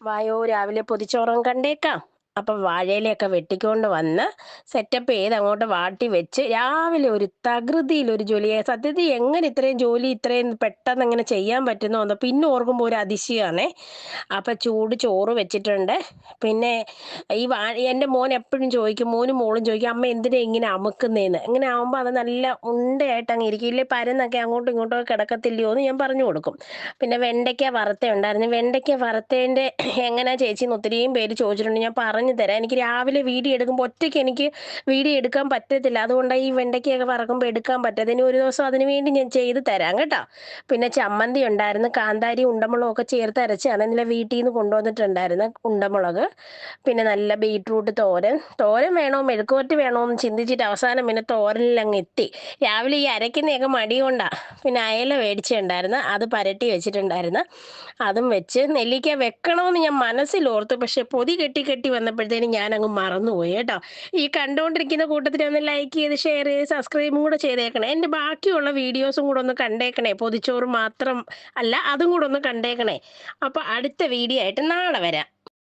വായോ രാവിലെ പൊതിച്ചോറും കണ്ടേക്കാം. അപ്പം വാഴയിലയൊക്കെ വെട്ടിക്കൊണ്ട് വന്ന് സെറ്റപ്പ് ചെയ്ത് അങ്ങോട്ട് വാട്ടി വെച്ച് രാവിലെ ഒരു തകൃതിയിലൊരു ജോലിയെ സത്യത്തിൽ എങ്ങനെ ഇത്രയും ജോലി ഇത്രയും പെട്ടെന്ന് എങ്ങനെ ചെയ്യാൻ പറ്റുന്നോ എന്ന് പിന്നെ ഓർക്കുമ്പോൾ ഒരു അതിശയമാണേ. അപ്പം ചൂട് ചോറ് വെച്ചിട്ടുണ്ട്. പിന്നെ ഈ എൻ്റെ മോൻ എപ്പോഴും ചോദിക്കും, മോനും മോളും ചോദിക്കും, അമ്മ എന്തിനാ ഇങ്ങനെ അമുക്കുന്നേന്ന്. ഇങ്ങനെ ആകുമ്പോൾ അത് നല്ല ഉണ്ടയായിട്ട് അങ്ങ് ഇരിക്കും. ഇല്ലേ പരന്നൊക്കെ അങ്ങോട്ടും ഇങ്ങോട്ടും ഒക്കെ കിടക്കത്തില്ലയോ എന്ന് ഞാൻ പറഞ്ഞു കൊടുക്കും. പിന്നെ വെണ്ടയ്ക്ക വറുത്ത ഉണ്ടായിരുന്നു. വെണ്ടയ്ക്ക വറുത്തതിൻ്റെ എങ്ങനെയാ ചേച്ചിന്ന് ഒത്തിരിയും പേര് ചോദിച്ചിട്ടുണ്ട്. ഞാൻ പറഞ്ഞു തരാം. എനിക്ക് രാവിലെ വീഡിയോ എടുക്കുമ്പോൾ ഒറ്റയ്ക്ക് എനിക്ക് വീഡിയോ എടുക്കാൻ പറ്റത്തില്ല. അതുകൊണ്ടാണ് ഈ വെണ്ടയ്ക്കയൊക്കെ വറക്കുമ്പോൾ എടുക്കാൻ പറ്റാത്തത്. ഇനി ഒരു ദിവസം അതിന് വേണ്ടി ഞാൻ ചെയ്ത് തരാം കേട്ടോ. പിന്നെ ചമ്മന്തി ഉണ്ടായിരുന്നു. കാന്താരി ഉണ്ടമുളകും ഒക്കെ ചേർത്ത് അരച്ചാണ് ഇന്നലെ വീട്ടിൽ നിന്ന് കൊണ്ടുവന്നിട്ടുണ്ടായിരുന്നു ഉണ്ടമുളക്. പിന്നെ നല്ല ബീട്രൂട്ട് തോരൻ. തോരൻ വേണോ മെഴുക്കുവരട്ടി വേണോ എന്ന് ചിന്തിച്ചിട്ട് അവസാനം പിന്നെ തോരനിൽ അങ്ങ് എത്തി. രാവിലെ ഈ അരയ്ക്കുന്നതൊക്കെ മടി കൊണ്ടാ. പിന്നെ അയല മേടിച്ചിട്ടുണ്ടായിരുന്നു, അത് പരട്ടി വെച്ചിട്ടുണ്ടായിരുന്നു. അതും വെച്ച് നെല്ലിക്ക വെക്കണമെന്ന് ഞാൻ മനസ്സിലോർത്തു. പക്ഷെ പൊതി കെട്ടി കെട്ടി വന്നപ്പോഴത്തേനും ഞാൻ അങ്ങ് മറന്നുപോയി കേട്ടോ. ഈ കണ്ടുകൊണ്ടിരിക്കുന്ന കൂട്ടത്തിൽ ഒന്ന് ലൈക്ക് ചെയ്ത് ഷെയർ ചെയ്ത് സബ്സ്ക്രൈബും കൂടെ ചെയ്തേക്കണേ. എൻ്റെ ബാക്കിയുള്ള വീഡിയോസും കൂടെ ഒന്ന് കണ്ടേക്കണേ. പൊതിച്ചോറ് മാത്രം അല്ല, അതും കൂടെ ഒന്ന് കണ്ടേക്കണേ. അപ്പോൾ അടുത്ത വീഡിയോ ആയിട്ട് നാളെ വരാം.